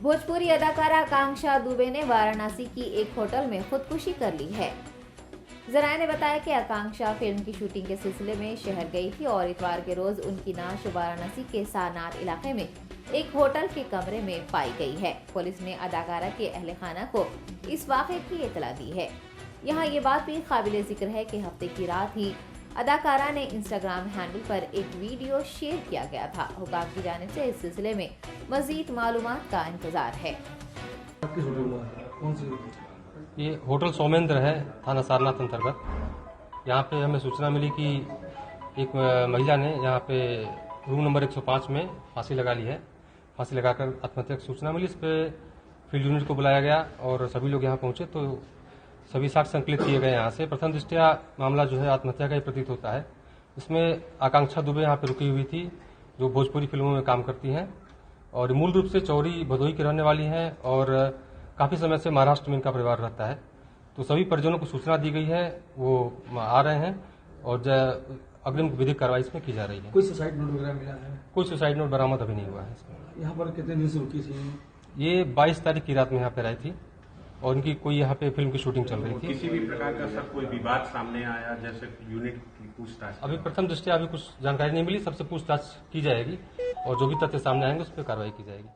भोजपुरी अदाकारा आकांक्षा दुबे ने वाराणसी की एक होटल में खुदकुशी कर ली है। जराये ने बताया कि आकांक्षा फिल्म की शूटिंग के सिलसिले में शहर गई थी और इतवार के रोज उनकी नाश वाराणसी के सारनाथ इलाके में एक होटल के कमरे में पाई गई है। पुलिस ने अदाकारा के अहले खाना को इस वाक़े की इतला दी है। यहाँ ये बात भी काबिले जिक्र है कि हफ्ते की रात ही अदाकारा ने इंस्टाग्राम हैंडल पर एक वीडियो शेयर किया गया था। हुकाम की जानिब से इस सिलसिले में मजीद मालूमात का इंतजार है। ये होटल सौमेंद्र है, थाना सारनाथ अंतर्गत। यहाँ पे हमें सूचना मिली कि एक महिला ने यहाँ पे रूम नंबर 105 में फांसी लगा ली है। फांसी लगाकर आत्महत्या की सूचना मिली। इस पर फील्ड यूनिट को बुलाया गया और सभी लोग यहाँ पहुंचे तो सभी साक्ष्य संकलित किए गए। यहाँ से प्रथम दृष्टया मामला जो है आत्महत्या का ही प्रतीत होता है। इसमें आकांक्षा दुबे यहाँ पे रुकी हुई थी, जो भोजपुरी फिल्मों में काम करती हैं और मूल रूप से चौरी भदोही की रहने वाली हैं और काफी समय से महाराष्ट्र में इनका परिवार रहता है। तो सभी परिजनों को सूचना दी गई है, वो आ रहे हैं और अग्रिम विधिक कार्रवाई इसमें की जा रही है। कोई सुसाइड नोट वगैरह मिला है? कोई सुसाइड नोट बरामद अभी नहीं हुआ है इसमें। यहाँ पर कितने दिन से रुकी थी? ये 22 तारीख की रात में यहाँ पे आई थी और इनकी कोई यहाँ पे फिल्म की शूटिंग चल रही थी। किसी भी प्रकार का सर कोई विवाद सामने आया, जैसे यूनिट की पूछताछ? अभी प्रथम दृष्टया अभी कुछ जानकारी नहीं मिली, सबसे पूछताछ की जाएगी और जो भी तथ्य सामने आएंगे उस पर कार्रवाई की जाएगी।